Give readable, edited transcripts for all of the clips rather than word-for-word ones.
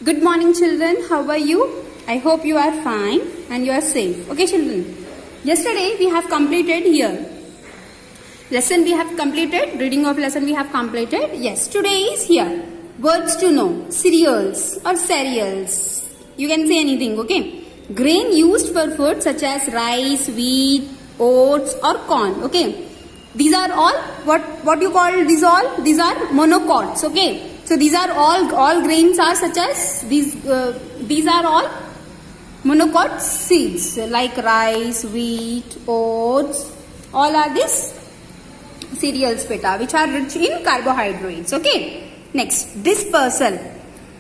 Good morning, children. How are you? I hope you are fine and you are safe. Okay, children. Yesterday we have completed here. Lesson we have completed. Reading of lesson we have completed. Yes, today is here. Words to know. Cereals or cereals. You can say anything, okay? Grain used for food such as rice, wheat, oats or corn, okay? These are all, what you call these all? These are monocots, okay? So these are all grains are such as these are all monocot seeds like rice, wheat, oats, all are these cereals beta which are rich in carbohydrates. Okay. Next, dispersal.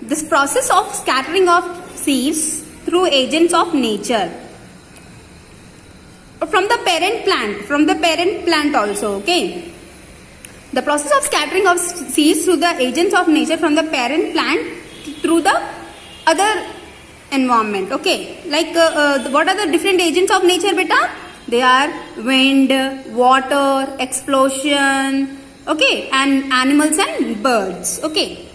This process of scattering of seeds through agents of nature from the parent plant also. Okay. The process of scattering of seeds through the agents of nature from the parent plant through the other environment. Okay, like what are the different agents of nature, beta? They are wind, water, explosion, okay, and animals and birds. Okay,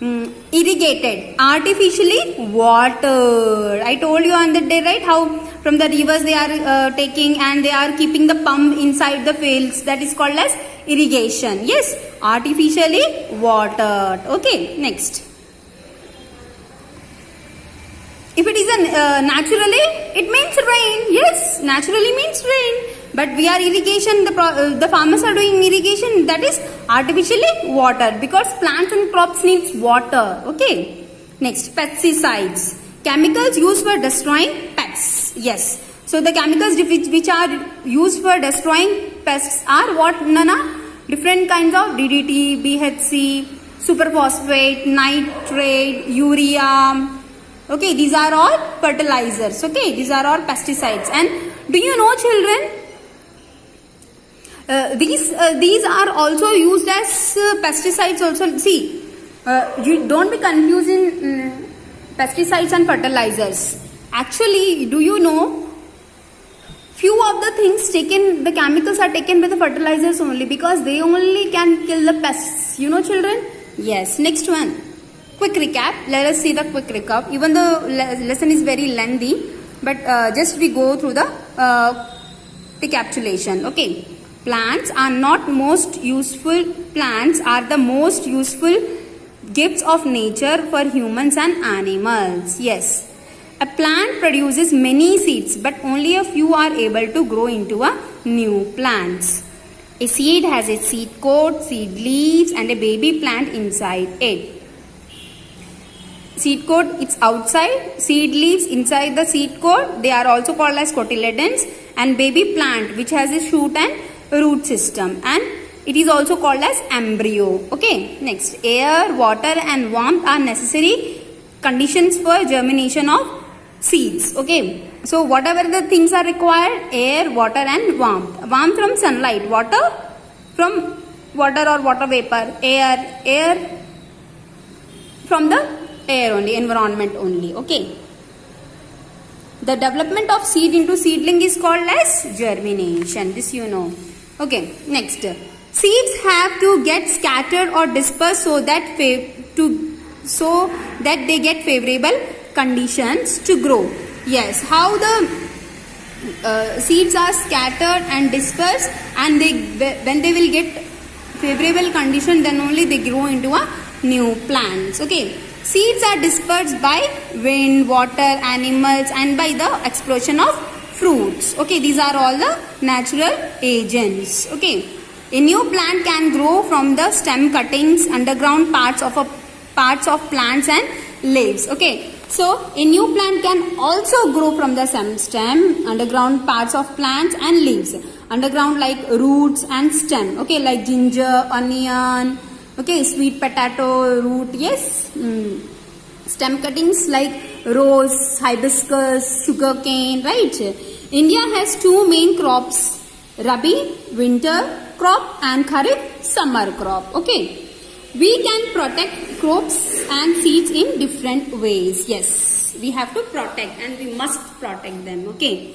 irrigated, artificially watered. I told you on that day, right? How from the rivers they are taking and they are keeping the pump inside the fields. That is called as irrigation. Yes, artificially watered. Okay, next. If it is a naturally, it means rain. Yes, naturally means rain. But we are irrigation, the farmers are doing irrigation, that is artificially watered because plants and crops needs water. Okay. Next, pesticides. Chemicals used for destroying pests. Yes. So the chemicals which are used for destroying pests are what, Nana? Different kinds of DDT, BHC, superphosphate, nitrate, urea. Okay, these are all fertilizers. Okay, these are all pesticides. And do you know, children? These are also used as pesticides also. See, you don't be confusing pesticides and fertilizers. Actually, do you know? Few of the things taken, the chemicals are taken by the fertilizers only because they only can kill the pests. You know, children? Yes. Next one. Quick recap. Let us see the quick recap. Even the lesson is very lengthy, but just we go through the recapitulation. Okay. Plants are not most useful. Plants are the most useful gifts of nature for humans and animals. Yes. A plant produces many seeds, but only a few are able to grow into a new plants. A seed has a seed coat, seed leaves, and a baby plant inside it. Seed coat, it's outside. Seed leaves inside the seed coat. They are also called as cotyledons. And baby plant, which has a shoot and root system. And it is also called as embryo. Okay. Next, air, water, and warmth are necessary conditions for germination of seeds. Okay, so whatever the things are required, air, water and warmth. Warmth from sunlight, water from water or water vapor, air from the air only, environment only. Okay, the development of seed into seedling is called as germination. This you know. Okay, next, seeds have to get scattered or dispersed so that they get favorable conditions to grow. Yes, how the seeds are scattered and dispersed, and when they will get favorable condition, then only they grow into a new plants. Okay, seeds are dispersed by wind, water, animals, and by the explosion of fruits. Okay, these are all the natural agents. Okay, a new plant can grow from the stem cuttings, underground parts of plants and leaves. Okay, so a new plant can also grow from the stem, underground parts of plants and leaves. Underground like roots and stem. Okay, like ginger, onion. Okay, sweet potato root. Yes. Stem cuttings like rose, hibiscus, sugarcane. Right. India has two main crops: Rabi, winter crop, and Kharif, summer crop. Okay. We can protect crops and seeds in different ways. Yes, we have to protect and we must protect them. Okay.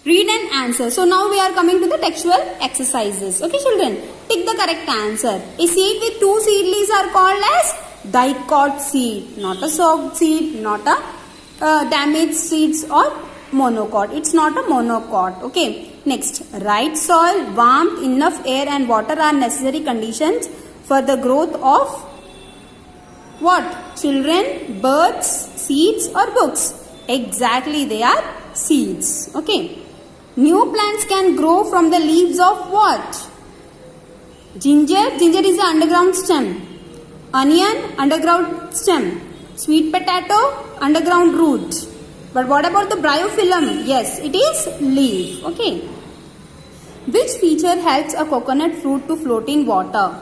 Read and answer. So now we are coming to the textual exercises. Okay, children. Tick the correct answer. A seed with two seed leaves are called as dicot seed, not a soaked seed, not a damaged seeds or monocot. It's not a monocot. Okay. Next, right soil, warmth, enough air and water are necessary conditions for the growth of what? Children, birds, seeds or books. Exactly, they are seeds. Okay. New plants can grow from the leaves of what? Ginger is an underground stem. Onion, underground stem. Sweet potato, underground root. But what about the bryophyllum? Yes, it is leaf. Okay. Which feature helps a coconut fruit to float in water?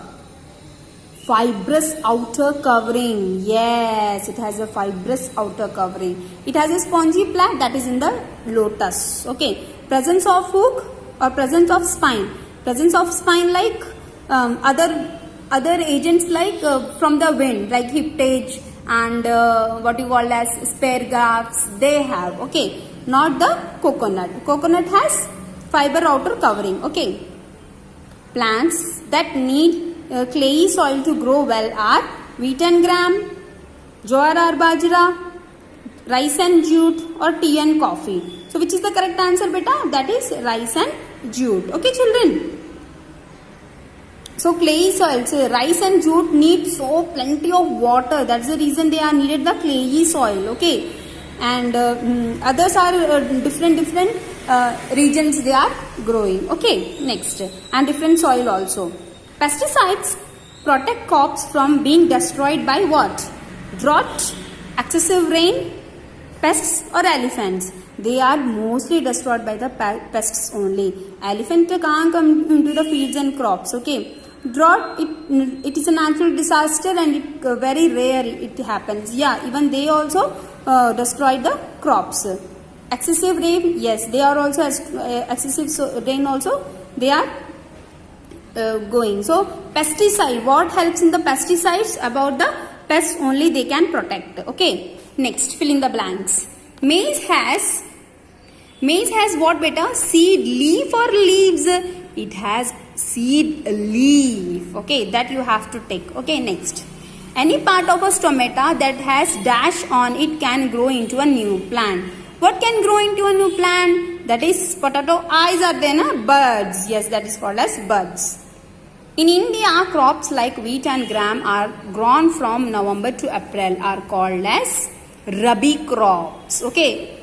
Fibrous outer covering. Yes, it has a fibrous outer covering. It has a spongy plant that is in the lotus. Okay. Presence of hook or presence of spine. Presence of spine like other agents like from the wind like hiptage and what you call as spare grafts they have. Okay. Not the coconut. Coconut has fiber outer covering. Okay. Plants that need clayey soil to grow well are wheat and gram, jowar or bajra, rice and jute or tea and coffee. So which is the correct answer beta? That is rice and jute. Okay children. So clayey soil, so rice and jute need so plenty of water. That's the reason they are needed the clayey soil. Okay. And others are different regions they are growing. Okay. Next. And different soil also. Pesticides protect crops from being destroyed by what? Drought, excessive rain, pests or elephants. They are mostly destroyed by the pests only. Elephant can't come into the fields and crops. Okay. Drought, it is a natural disaster and it very rare it happens. Yeah, even they also destroy the crops. Excessive rain, yes, they are also excessive rain also they are going. So pesticide, what helps in the pesticides? About the pests only they can protect. Okay. Next, fill in the blanks. Maize has what beta? Seed, leaf or leaves? It has seed leaf. Okay, that you have to take. Okay, next. Any part of a stomata that has dash on it can grow into a new plant. What can grow into a new plant? That is potato eyes are there, na? Buds. Yes, that is called as buds. In India, crops like wheat and gram are grown from November to April are called as Rabi crops. Okay.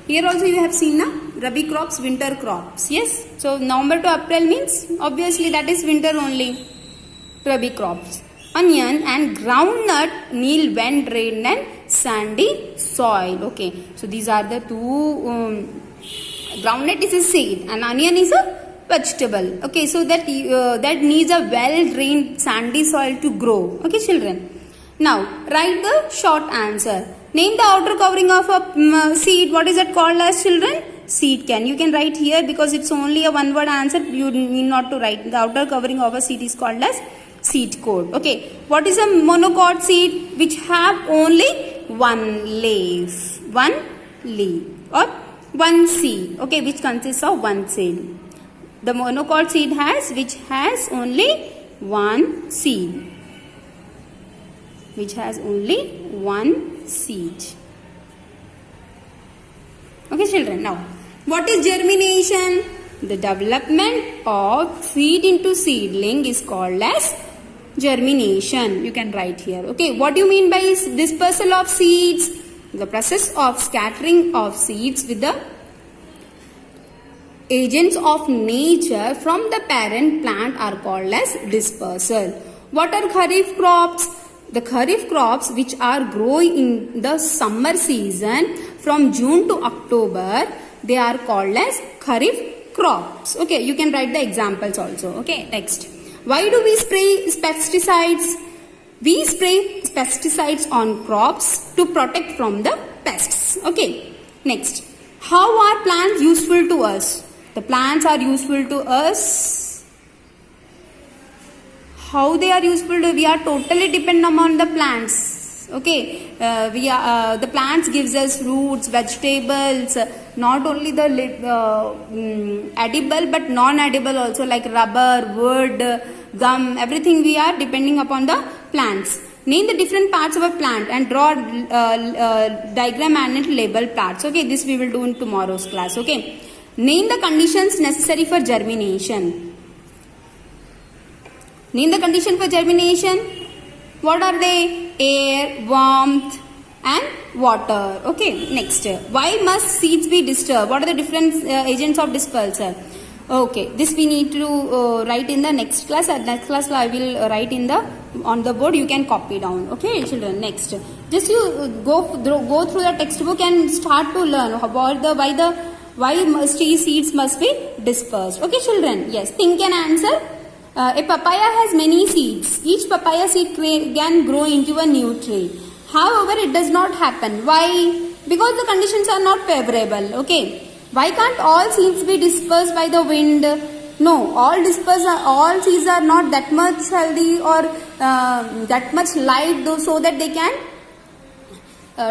Here also you have seen na Rabi crops, winter crops. Yes. So November to April means obviously that is winter only. Rabi crops. Onion and groundnut need when drained and sandy soil. Okay. So these are the two. Groundnut is a seed and onion is a vegetable. Okay. So that that needs a well drained sandy soil to grow. Okay, children. Now write the short answer. Name the outer covering of a seed. What is it called as, children? Seed can. You can write here because it's only a one word answer. You need not to write. The outer covering of a seed is called as seed coat. Okay. What is a monocot seed? Which have only one leaf. One leaf or one seed. Okay. Which consists of one seed. The monocot seed which has only one seed. Which has only one seed. Okay, children. Now, what is germination? The development of seed into seedling is called as germination. You can write here. Okay, what do you mean by dispersal of seeds? The process of scattering of seeds with the agents of nature from the parent plant are called as dispersal. What are kharif crops? The kharif crops which are growing in the summer season from June to October, they are called as kharif crops. Okay, you can write the examples also. Okay, next. Why do we spray pesticides? We spray pesticides on crops to protect from the pests. Okay, next. How are plants useful to us? The plants are useful to us. How they are useful to, we are totally dependent on the plants. Okay, the plants gives us fruits, vegetables, not only the edible but non-edible also like rubber, wood, gum, everything we are depending upon the plants. Name the different parts of a plant and draw diagram and label parts. Okay, this we will do in tomorrow's class. Okay, name the conditions necessary for germination. Name the condition for germination. What are they? Air, warmth and water. Okay, next. Why must seeds be disturbed? What are the different agents of dispersal? Okay, this we need to write in the next class. At next class I will write in the on the board. You can copy down. Okay, children. Next, just you go through the textbook and start to learn about why seeds must be dispersed. Okay, children. Yes, think and answer. A papaya has many seeds. Each papaya seed can grow into a new tree. However, it does not happen. Why? Because the conditions are not favorable. Okay. Why can't all seeds be dispersed by the wind? No, all seeds are not that much healthy or that much light though, so that they can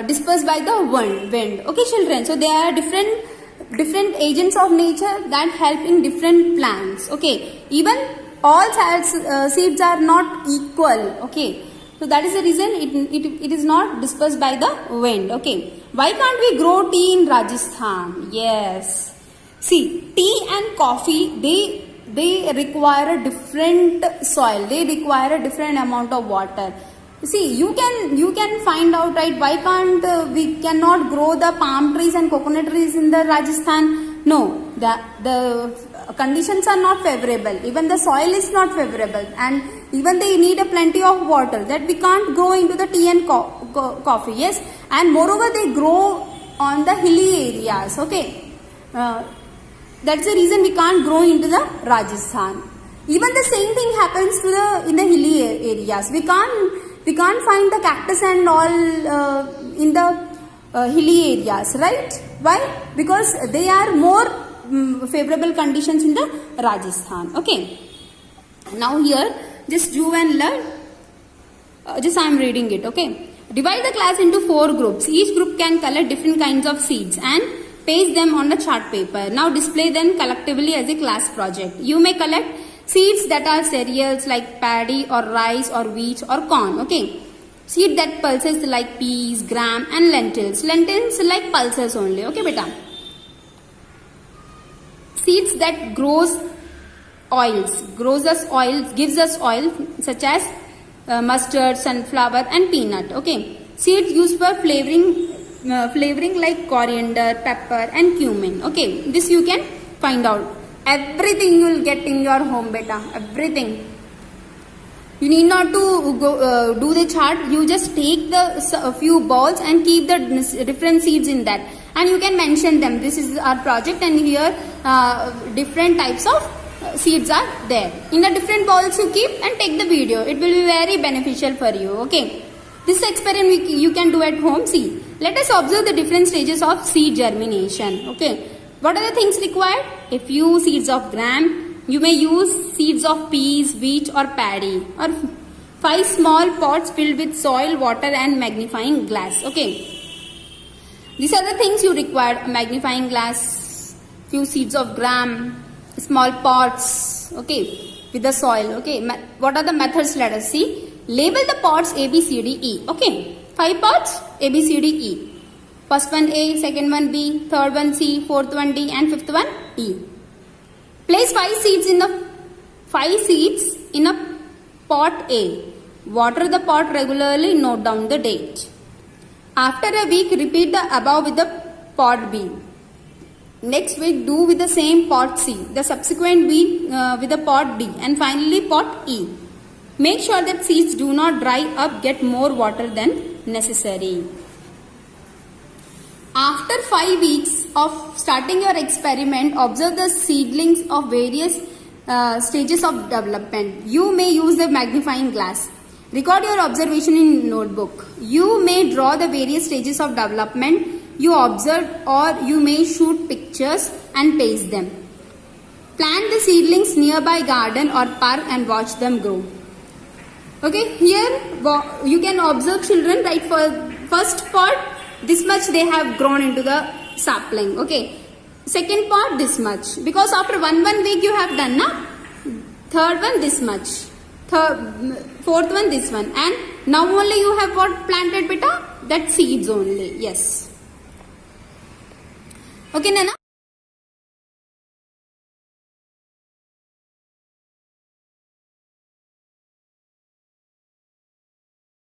disperse by the wind. Okay, children. So there are different agents of nature that help in different plants. Okay, even all seeds are not equal. Okay, so that is the reason it is not dispersed by the wind. Okay, why can't we grow tea in Rajasthan? Yes, see, tea and coffee they require a different soil. They require a different amount of water. See, you can find out, right? Why can't we cannot grow the palm trees and coconut trees in the Rajasthan? No, the conditions are not favorable. Even the soil is not favorable, and even they need a plenty of water. That we can't grow into the tea and coffee. Yes, and moreover they grow on the hilly areas. Okay, that's the reason we can't grow into the Rajasthan. Even the same thing happens in the hilly areas. We can't find the cactus and all in the hilly areas, right? Why? Because they are more favorable conditions in the Rajasthan. Okay. Now here, just do and learn. Just I am reading it. Okay. Divide the class into 4 groups. Each group can collect different kinds of seeds and paste them on the chart paper. Now display them collectively as a class project. You may collect seeds that are cereals like paddy or rice or wheat or corn. Okay. Seed that pulses like peas, gram and lentils. Lentils like pulses only. Okay, beta. Seeds that gives us oil such as mustard, sunflower and peanut. Okay. Seeds used for flavoring like coriander, pepper and cumin. Okay. This you can find out. Everything you will get in your home, beta. Everything. You need not to go do the chart. You just take a few balls and keep the different seeds in that, and you can mention them. This is our project, and here different types of seeds are there. In the different balls you keep and take the video. It will be very beneficial for you. Okay. This experiment you can do at home. See, let us observe the different stages of seed germination. Okay. What are the things required? A few seeds of gram. You may use seeds of peas, wheat or paddy, or 5 small pots filled with soil, water and magnifying glass. Okay. These are the things you require. A magnifying glass, few seeds of gram, small pots, okay, with the soil. Okay. What are the methods? Let us see. Label the pots A, B, C, D, E. Okay. 5 pots A, B, C, D, E. First one A, second one B, third one C, fourth one D and fifth one E. Place 5 seeds in a pot A. Water the pot regularly. Note down the date. After a week, repeat the above with the pot B. Next week, do with the same pot C. The subsequent week with the pot D. And finally, pot E. Make sure that seeds do not dry up, get more water than necessary. After 5 weeks of starting your experiment, observe the seedlings of various stages of development. You may use the magnifying glass. Record your observation in notebook. You may draw the various stages of development you observed, or you may shoot pictures and paste them. Plant the seedlings nearby garden or park and watch them grow. Okay, here you can observe children, right? For first pot, this much they have grown into the sapling. Okay. Second part, this much. Because after one week you have done, na? Third one, this much. fourth one this one, and now only you have what planted beta? That seeds only. Yes. Okay Nana.